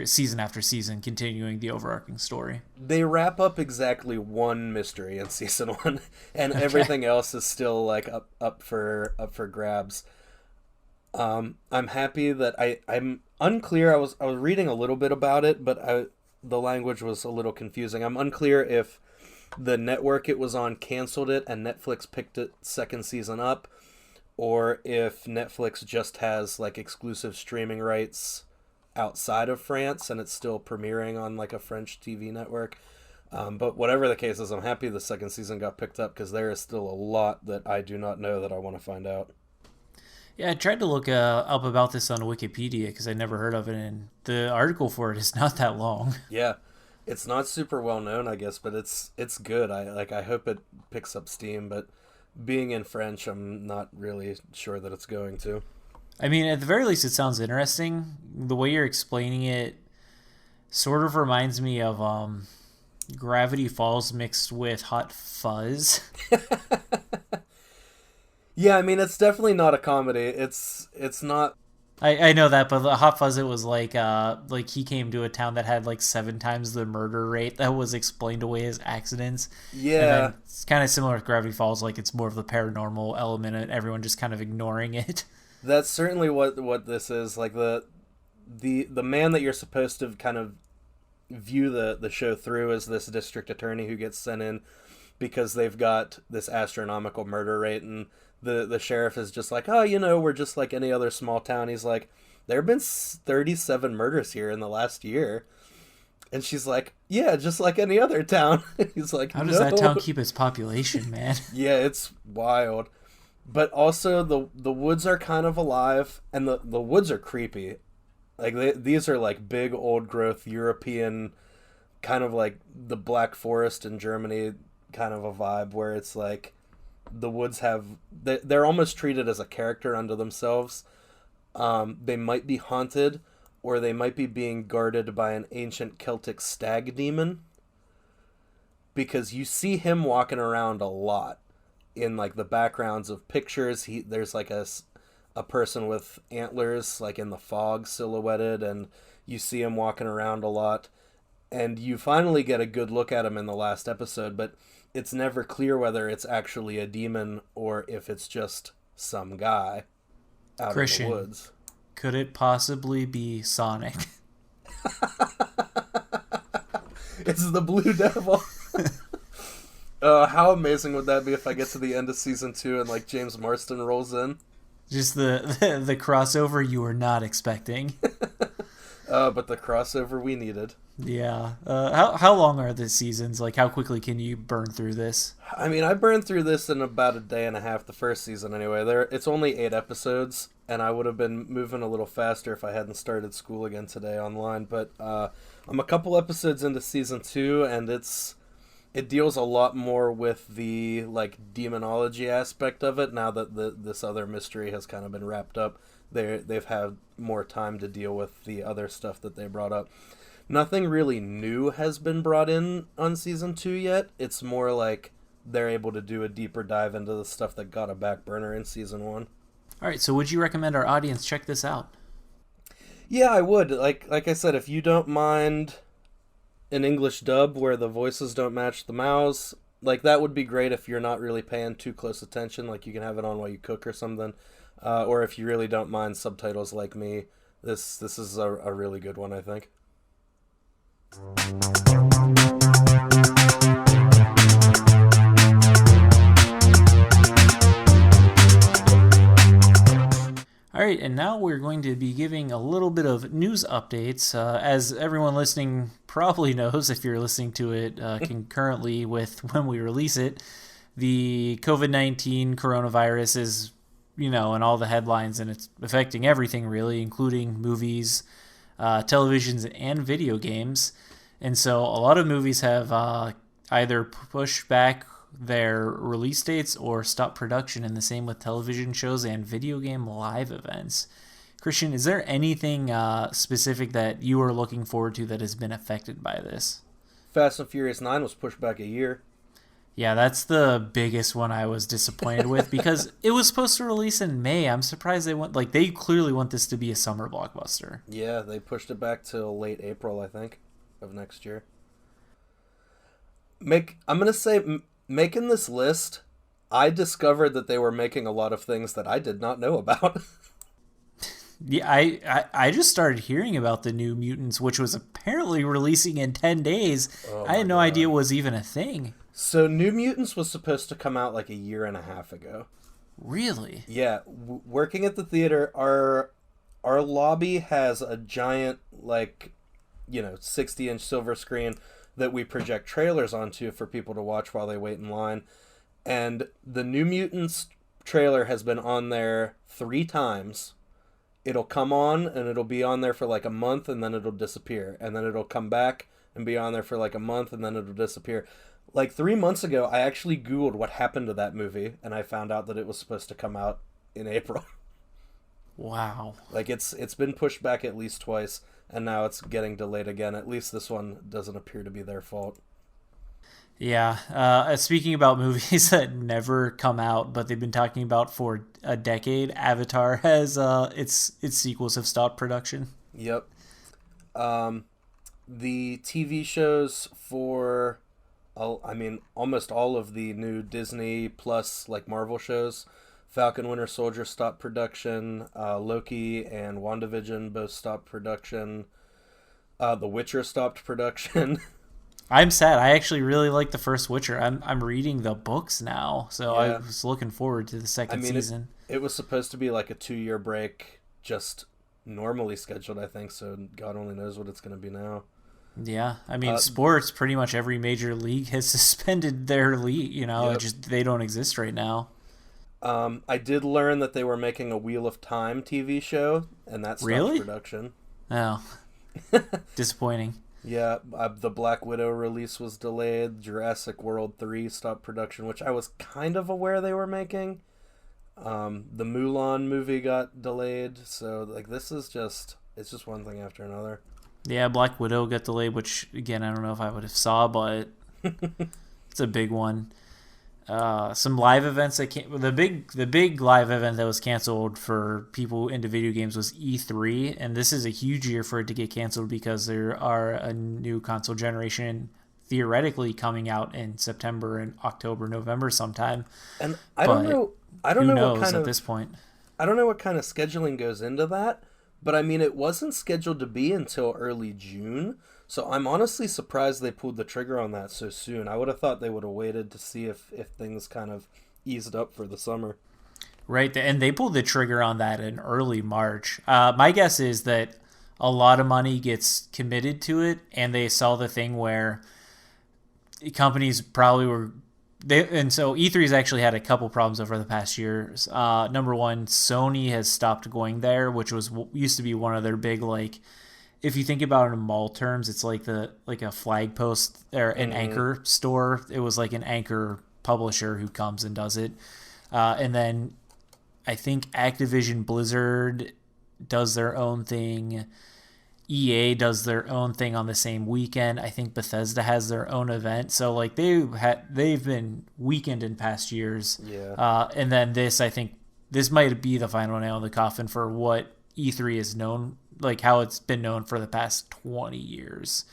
Speaker 1: season after season continuing the overarching story?
Speaker 2: They wrap up exactly one mystery in season one, and everything else is still like up for grabs. I'm happy that I'm unclear. I was reading a little bit about it, but the language was a little confusing. I'm unclear if the network it was on canceled it and Netflix picked it second season up, or if Netflix just has like exclusive streaming rights outside of France and it's still premiering on like a French TV network. But whatever the case is, I'm happy the second season got picked up, because there is still a lot that I do not know that I want to find out.
Speaker 1: Yeah, I tried to look up about this on Wikipedia because I never heard of it, and the article for it is not that long.
Speaker 2: Yeah, it's not super well known, I guess, but it's good. I hope it picks up steam, but being in French, I'm not really sure that it's going to.
Speaker 1: I mean, at the very least, it sounds interesting. The way you're explaining it sort of reminds me of Gravity Falls mixed with Hot Fuzz.
Speaker 2: Yeah, I mean, it's definitely not a comedy. It's not.
Speaker 1: I know that, but the Hot Fuzz, it was like he came to a town that had like 7 times the murder rate that was explained away as accidents.
Speaker 2: Yeah.
Speaker 1: And then it's kind of similar with Gravity Falls, like it's more of the paranormal element and everyone just kind of ignoring it.
Speaker 2: That's certainly what this is. Like the man that you're supposed to kind of view the show through as this district attorney who gets sent in because they've got this astronomical murder rate, and the sheriff is just like, oh, we're just like any other small town. He's like, there have been 37 murders here in the last year. And she's like, yeah, just like any other town. He's like,
Speaker 1: How does that town keep its population, man?
Speaker 2: Yeah, it's wild. But also the woods are kind of alive, and the woods are creepy. Like these are like big old growth European, kind of like the Black Forest in Germany kind of a vibe, where it's like the woods they're almost treated as a character unto themselves. They might be haunted, or they might be being guarded by an ancient Celtic stag demon, because you see him walking around a lot in like the backgrounds of pictures. There's like a person with antlers like in the fog silhouetted, and you see him walking around a lot, and you finally get a good look at him in the last episode, but it's never clear whether it's actually a demon or if it's just some guy out
Speaker 1: Christian,
Speaker 2: in the woods.
Speaker 1: Could it possibly be Sonic?
Speaker 2: It's the Blue Devil. How amazing would that be if I get to the end of season 2 and like James Marsden rolls in?
Speaker 1: Just the crossover you were not expecting.
Speaker 2: But the crossover we needed.
Speaker 1: Yeah. How long are the seasons? Like, how quickly can you burn through this?
Speaker 2: I mean, I burned through this in about a day and a half, the first season anyway. It's only 8 episodes, and I would have been moving a little faster if I hadn't started school again today online. But I'm a couple episodes into season 2, and it deals a lot more with the like demonology aspect of it now that this other mystery has kind of been wrapped up. They've had more time to deal with the other stuff that they brought up. Nothing really new has been brought in on season 2 yet. It's more like they're able to do a deeper dive into the stuff that got a back burner in season 1.
Speaker 1: All right, so would you recommend our audience check this out?
Speaker 2: Yeah, I would. Like I said, if you don't mind an English dub where the voices don't match the mouths, like that would be great if you're not really paying too close attention. Like you can have it on while you cook or something. Or if you really don't mind subtitles like me, this is a really good one, I think.
Speaker 1: All right, and now we're going to be giving a little bit of news updates. As everyone listening probably knows, if you're listening to it concurrently with when we release it, the COVID-19 coronavirus is, in all the headlines, and it's affecting everything really, including movies, televisions, and video games. And so a lot of movies have either pushed back their release dates or stopped production, and the same with television shows and video game live events. Christian, is there anything specific that you are looking forward to that has been affected by this?
Speaker 2: Fast and Furious 9 was pushed back a year.
Speaker 1: Yeah, that's the biggest one I was disappointed with because it was supposed to release in May. I'm surprised they clearly want this to be a summer blockbuster.
Speaker 2: Yeah, they pushed it back till late April, I think, of next year. I'm going to say, making this list, I discovered that they were making a lot of things that I did not know about.
Speaker 1: Yeah, I just started hearing about the New Mutants, which was apparently releasing in 10 days.
Speaker 2: Oh
Speaker 1: I had no idea it was even a thing.
Speaker 2: So New Mutants was supposed to come out like a year and a half ago.
Speaker 1: Really?
Speaker 2: Yeah, working at the theater, our lobby has a giant, 60-inch silver screen that we project trailers onto for people to watch while they wait in line. And the New Mutants trailer has been on there 3 times. It'll come on, and it'll be on there for like a month, and then it'll disappear. And then it'll come back and be on there for like a month, and then it'll disappear. Like 3 months ago, I actually Googled what happened to that movie, and I found out that it was supposed to come out in April.
Speaker 1: Wow.
Speaker 2: Like it's been pushed back at least twice, and now it's getting delayed again. At least this one doesn't appear to be their fault.
Speaker 1: Yeah. Speaking about movies that never come out, but they've been talking about for a decade, Avatar has its sequels have stopped production.
Speaker 2: Yep. The TV shows for, almost all of the new Disney Plus Marvel shows Falcon Winter Soldier stopped production. Loki and WandaVision both stopped production. The Witcher stopped production.
Speaker 1: I'm sad. I actually really like the first Witcher. I'm reading the books now, so I
Speaker 2: Yeah.
Speaker 1: was looking forward to the
Speaker 2: I
Speaker 1: second
Speaker 2: mean,
Speaker 1: season.
Speaker 2: it was supposed to be like a 2-year break, just normally scheduled, I think, so God only knows what it's going to be now.
Speaker 1: Yeah, I mean,
Speaker 2: Uh,
Speaker 1: sports. Pretty much every major league has suspended their league. It
Speaker 2: yep.
Speaker 1: just they don't exist right now.
Speaker 2: I did learn that they were making a Wheel of Time TV show, and that stopped
Speaker 1: Really?
Speaker 2: production.
Speaker 1: Oh, disappointing.
Speaker 2: Yeah, the Black Widow release was delayed. Jurassic World 3 stopped production, which I was kind of aware they were making. The Mulan movie got delayed, so like it's just one thing after another.
Speaker 1: Yeah, Black Widow got delayed, which again I don't know if I would have saw, but it's a big one. Some live events that can't. The big live event that was canceled for people into video games was E3, and this is a huge year for it to get canceled because there are a new console generation theoretically coming out in September and October, November sometime.
Speaker 2: And
Speaker 1: But
Speaker 2: I don't
Speaker 1: who
Speaker 2: know
Speaker 1: knows
Speaker 2: what kind
Speaker 1: at
Speaker 2: of
Speaker 1: this point?
Speaker 2: I don't know what kind of scheduling goes into that, but I mean it wasn't scheduled to be until early June. So I'm honestly surprised they pulled the trigger on that so soon. I would have thought they would have waited to see if things kind of eased up for the summer.
Speaker 1: Right, and they pulled the trigger on that in early March. My guess is that a lot of money gets committed to it, and they saw the thing where companies probably were and so E3's actually had a couple problems over the past years. Number one, Sony has stopped going there, which was used to be one of their big, like, if you think about it in mall terms, it's like a flag post or an anchor store. It was like an anchor publisher who comes and does it. And then I think Activision Blizzard does their own thing. EA does their own thing on the same weekend. I think Bethesda has their own event. So like they've been weekend in past years.
Speaker 2: Yeah.
Speaker 1: And then I think this might be the final nail in the coffin for what E3 is known, like how it's been known for the past 20 years.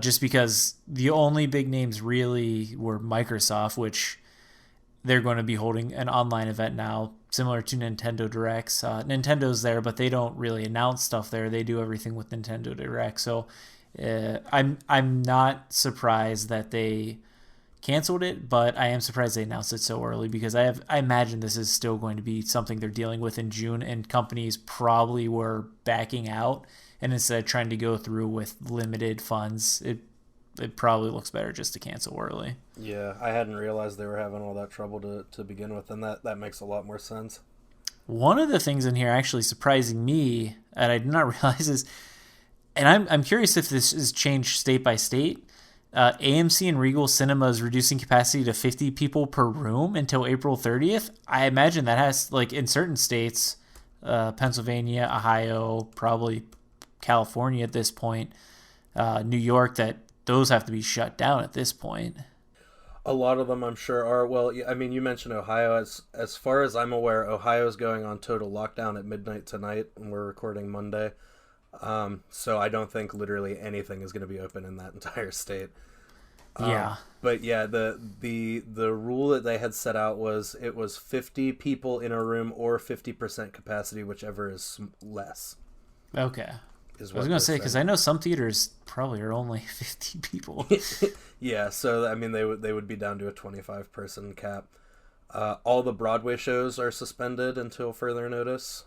Speaker 1: Just because the only big names really were Microsoft, which they're going to be holding an online event now, similar to Nintendo Directs. Nintendo's there, but they don't really announce stuff there. They do everything with Nintendo Direct. So I'm not surprised that they canceled it, but I am surprised they announced it so early because I imagine this is still going to be something they're dealing with in June, and companies probably were backing out, and instead of trying to go through with limited funds, it probably looks better just to cancel early.
Speaker 2: Yeah, I hadn't realized they were having all that trouble to begin with, and that makes a lot more sense.
Speaker 1: One of the things in here actually surprising me, and I did not realize is, and I'm curious if this is changed state by state. AMC and Regal Cinemas reducing capacity to 50 people per room until April 30th. I imagine that has, like, in certain states, Pennsylvania, Ohio, probably California at this point, New York, that those have to be shut down at this point.
Speaker 2: A lot of them, I'm sure, are. Well, I mean, you mentioned Ohio. As far as I'm aware, Ohio's going on total lockdown at midnight tonight, and we're recording Monday. So I don't think literally anything is going to be open in that entire state.
Speaker 1: Yeah.
Speaker 2: But yeah, the rule that they had set out was it was 50 people in a room or 50% capacity, whichever is less.
Speaker 1: Okay.
Speaker 2: Is
Speaker 1: I
Speaker 2: what
Speaker 1: was going to say, because
Speaker 2: saying.
Speaker 1: I know some theaters probably are only 50 people.
Speaker 2: Yeah, so I mean they would be down to a 25-person cap. All the Broadway shows are suspended until further notice.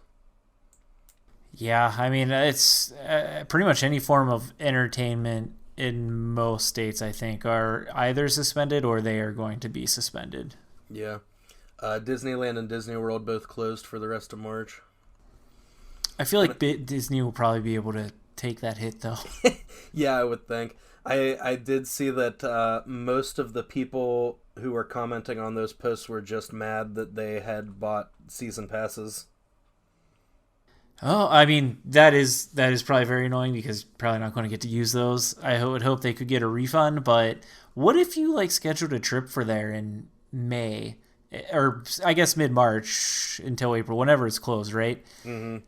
Speaker 1: Yeah, I mean, it's pretty much any form of entertainment in most states, I think, are either suspended or they are going to be suspended.
Speaker 2: Yeah. Disneyland and Disney World both closed for the rest of March.
Speaker 1: I feel like Disney will probably be able to take that hit, though.
Speaker 2: Yeah, I would think. I did see that most of the people who were commenting on those posts were just mad that they had bought season passes.
Speaker 1: Oh, I mean, that is probably very annoying because probably not going to get to use those. I would hope they could get a refund, but what if you like scheduled a trip for there in May, or I guess mid-March until April, whenever it's closed, right?
Speaker 2: Mm-hmm.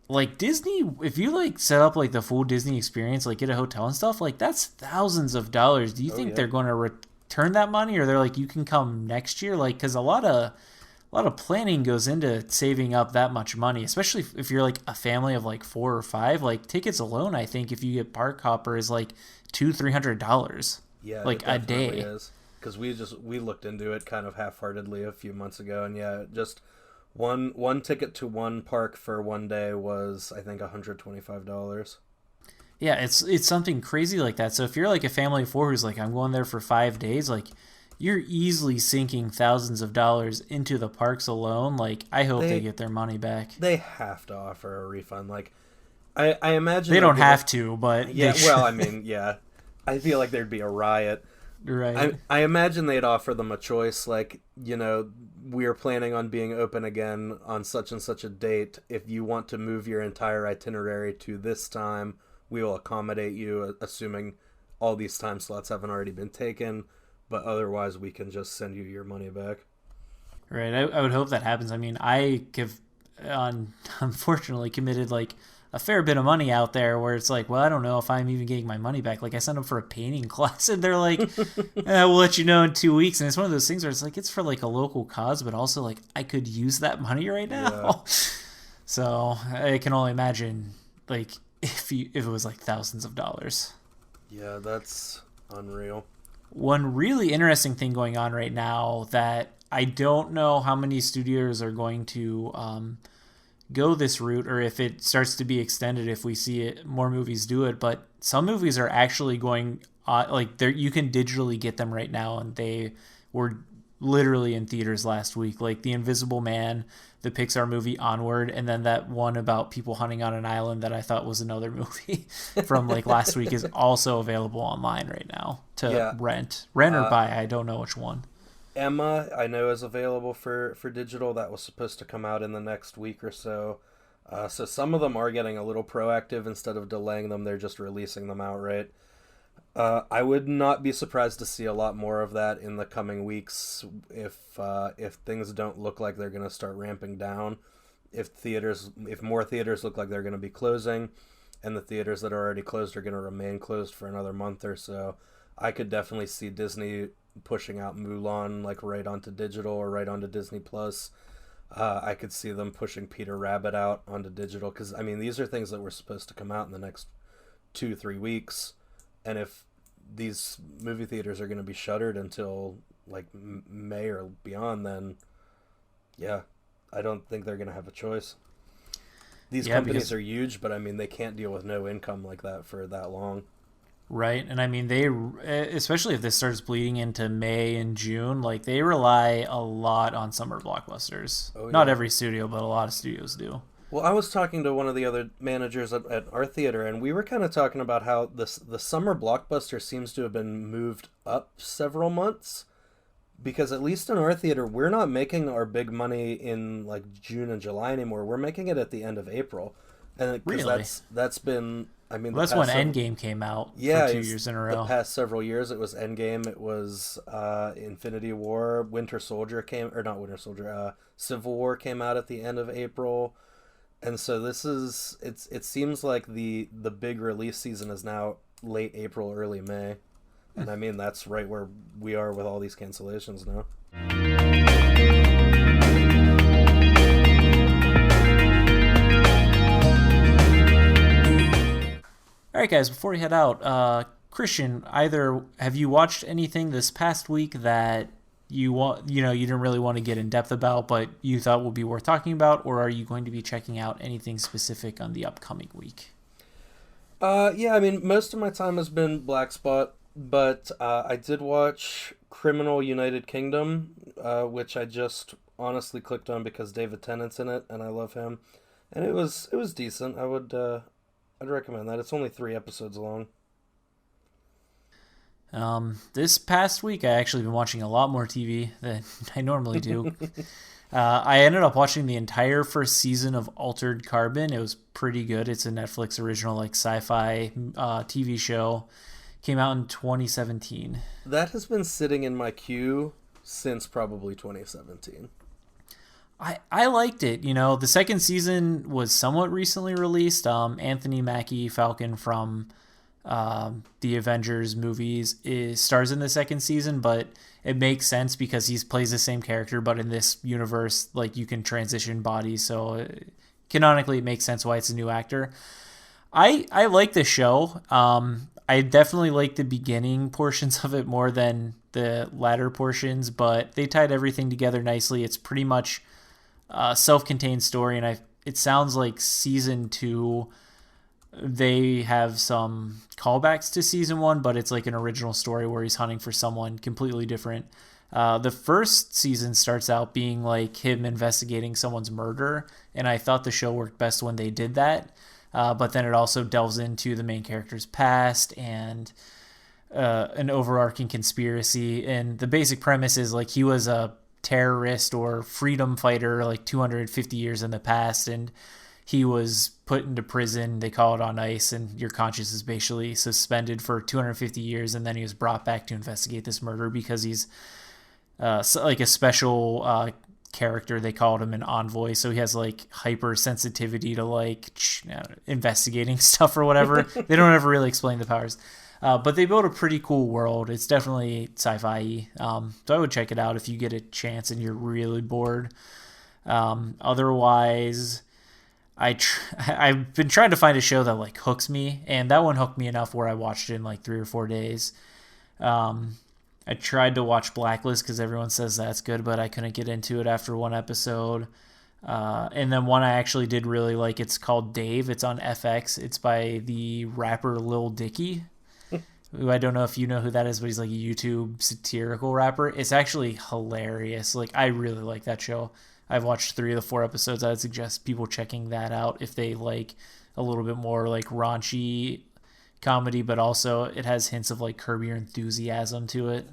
Speaker 1: Like Disney, if you like set up like the full Disney experience, like get a hotel and stuff, like that's thousands of dollars. Do you think they're going to return that money, or they're like, you can come next year? Like, because a lot of lot of planning goes into saving up that much money, especially if you're like a family of like 4 or 5. Like tickets alone, I think if you get park hopper is like $200-$300
Speaker 2: Yeah,
Speaker 1: like
Speaker 2: it
Speaker 1: a
Speaker 2: definitely
Speaker 1: day.
Speaker 2: is. Because we looked into it kind of half-heartedly a few months ago, and yeah, just one ticket to one park for one day was I think $125.
Speaker 1: Yeah, it's something crazy like that. So if you're like a family of 4 who's like, I'm going there for 5 days, like you're easily sinking thousands of dollars into the parks alone. Like I hope they
Speaker 2: They
Speaker 1: get their money back.
Speaker 2: they have to offer a refund. Like I imagine
Speaker 1: They
Speaker 2: they're
Speaker 1: don't
Speaker 2: gonna.
Speaker 1: have to, but they
Speaker 2: Yeah, well,
Speaker 1: should.
Speaker 2: I mean, yeah, I feel like there'd be a riot.
Speaker 1: Right.
Speaker 2: I imagine they'd offer them a choice, like, we are planning on being open again on such and such a date. If you want to move your entire itinerary to this time, we will accommodate you, assuming all these time slots haven't already been taken. But otherwise, we can just send you your money back.
Speaker 1: Right. I would hope that happens. I mean, I have unfortunately committed like a fair bit of money out there where it's like, well, I don't know if I'm even getting my money back. Like I signed up for a painting class and they're like, we'll let you know in 2 weeks. And it's one of those things where it's like, it's for like a local cause, but also like I could use that money right
Speaker 2: Yeah,
Speaker 1: now. So I can only imagine like if it was like thousands of dollars.
Speaker 2: yeah, that's unreal.
Speaker 1: One really interesting thing going on right now that I don't know how many studios are going to go this route or if it starts to be extended if we see it more movies do it, but some movies are actually going like there you can digitally get them right now, and they were literally in theaters last week, like The Invisible Man, the Pixar movie Onward, and then that one about people hunting on an island that I thought was another movie from like last week is also available online right now to
Speaker 2: Yeah,
Speaker 1: rent or buy. I don't know which one.
Speaker 2: Emma, I know, is available for digital. That was supposed to come out in the next week or so. So some of them are getting a little proactive. Instead of delaying them, they're just releasing them outright. I would not be surprised to see a lot more of that in the coming weeks if things don't look like they're going to start ramping down. If more theaters look like they're going to be closing, and the theaters that are already closed are going to remain closed for another month or so, I could definitely see Disney pushing out Mulan like right onto digital or right onto Disney Plus. I could see them pushing Peter Rabbit out onto digital because I mean these are things that were supposed to come out in the next 2-3 weeks, and if these movie theaters are going to be shuttered until like May or beyond, then yeah, I don't think they're going to have a choice. These
Speaker 1: Yeah,
Speaker 2: companies
Speaker 1: because
Speaker 2: are huge, but I mean they can't deal with no income like that for that long.
Speaker 1: right, and I mean they, especially if this starts bleeding into May and June, like they rely a lot on summer blockbusters.
Speaker 2: Oh
Speaker 1: Not
Speaker 2: yeah.
Speaker 1: every studio, but a lot of studios do.
Speaker 2: Well, I was talking to one of the other managers at our theater, and we were kind of talking about how the summer blockbuster seems to have been moved up several months because at least in our theater, we're not making our big money in like June and July anymore. We're making it at the end of April, and because
Speaker 1: Really?
Speaker 2: that's been I mean
Speaker 1: Well,
Speaker 2: the
Speaker 1: that's when
Speaker 2: past several,
Speaker 1: Endgame came out for
Speaker 2: yeah,
Speaker 1: two
Speaker 2: it's
Speaker 1: years in a
Speaker 2: the
Speaker 1: row.
Speaker 2: past several years. It was Endgame. It was Infinity War. Winter Soldier came, or not Winter Soldier. Civil War came out at the end of April. And so it seems like the big release season is now late April, early May. And I mean that's right where we are with all these cancellations now.
Speaker 1: All right, guys, before we head out, Christian, either have you watched anything this past week that you didn't really want to get in depth about, but you thought would be worth talking about, or are you going to be checking out anything specific on the upcoming week?
Speaker 2: Yeah, I mean most of my time has been Black Spot, but I did watch Criminal United Kingdom, which I just honestly clicked on because David Tennant's in it and I love him. And it was decent. I'd recommend that. It's only 3 episodes long.
Speaker 1: This past week, I actually been watching a lot more TV than I normally do. I ended up watching the entire first season of Altered Carbon. It was pretty good. It's a Netflix original, like sci-fi TV show. Came out in 2017.
Speaker 2: That has been sitting in my queue since probably 2017.
Speaker 1: I liked it. The second season was somewhat recently released. Anthony Mackie Falcon from the Avengers movies stars in the second season, but it makes sense because he plays the same character, but in this universe, like, you can transition bodies, so canonically it makes sense why it's a new actor. I like the show. I definitely like the beginning portions of it more than the latter portions, but they tied everything together nicely. It's pretty much a self-contained story, and it sounds like season 2 they have some callbacks to season 1, but it's like an original story where he's hunting for someone completely different. The first season starts out being like him investigating someone's murder, and I thought the show worked best when they did that. But then it also delves into the main character's past and an overarching conspiracy. And the basic premise is like he was a terrorist or freedom fighter like 250 years in the past, and he was put into prison. They call it on ice, and your conscience is basically suspended for 250 years, and then he was brought back to investigate this murder because he's like a special character. They called him an envoy, so he has like hypersensitivity to like investigating stuff or whatever. They don't ever really explain the powers, but they build a pretty cool world. It's definitely sci-fi, so I would check it out if you get a chance and you're really bored. Otherwise, I've been trying to find a show that like hooks me, and that one hooked me enough where I watched it in like 3 or 4 days. I tried to watch Blacklist because everyone says that's good, but I couldn't get into it after one episode. And then one I actually did really like, it's called Dave. It's on FX. It's by the rapper Lil Dicky, who I don't know if you know who that is, but he's like a YouTube satirical rapper. It's actually hilarious. Like, I really like that show. I've watched 3 of the 4 episodes. I would suggest people checking that out if they like a little bit more like raunchy comedy, but also it has hints of like Curb Your Enthusiasm to it.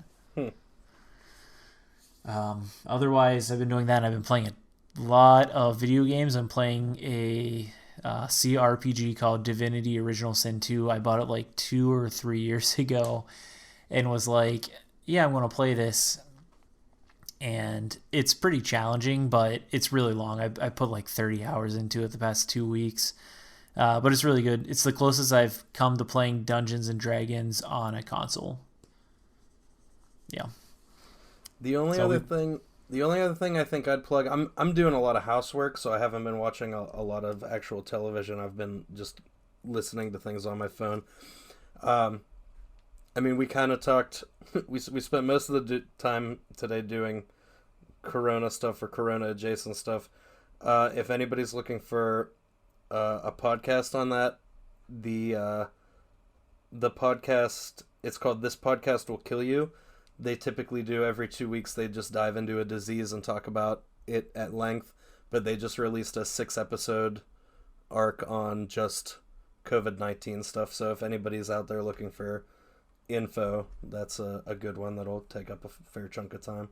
Speaker 1: Otherwise, I've been doing that. I've been playing a lot of video games. I'm playing a CRPG called Divinity Original Sin 2. I bought it like 2 or 3 years ago and was like, yeah, I'm going to play this. And it's pretty challenging, but it's really long. I put like 30 hours into it the past 2 weeks. But it's really good. It's the closest I've come to playing Dungeons and Dragons on a console. Yeah.
Speaker 2: The only other thing I think I'd plug, I'm doing a lot of housework, so I haven't been watching a lot of actual television. I've been just listening to things on my phone. I mean, we kind of talked. We spent most of the time today doing Corona stuff or Corona adjacent stuff. If anybody's looking for a podcast on that, the podcast, it's called This Podcast Will Kill You. They typically do every 2 weeks. They just dive into a disease and talk about it at length. But they just released a 6-episode arc on just COVID-19 stuff. So if anybody's out there looking for info, that's a good one that'll take up a fair chunk of time.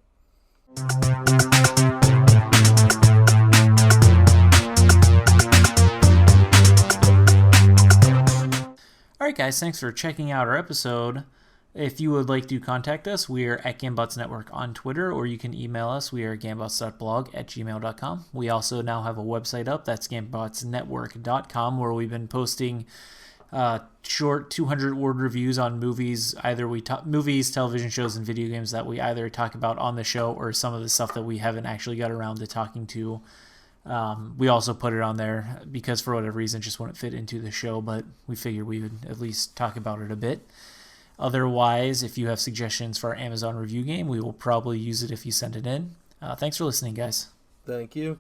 Speaker 1: All right, guys, thanks for checking out our episode. If you would like to contact us, we are at Gambots Network on Twitter, or you can email us. We are gambots.blog@gmail.com. We also now have a website up. That's gambotsnetwork.com, where we've been posting short 200-word reviews on movies. Either we talk movies, television shows, and video games that we either talk about on the show, or some of the stuff that we haven't actually got around to talking to. We also put it on there because for whatever reason it just wouldn't fit into the show, but we figured we would at least talk about it a bit. Otherwise, if you have suggestions for our Amazon review game, we will probably use it if you send it in. Thanks for listening, guys.
Speaker 2: Thank you.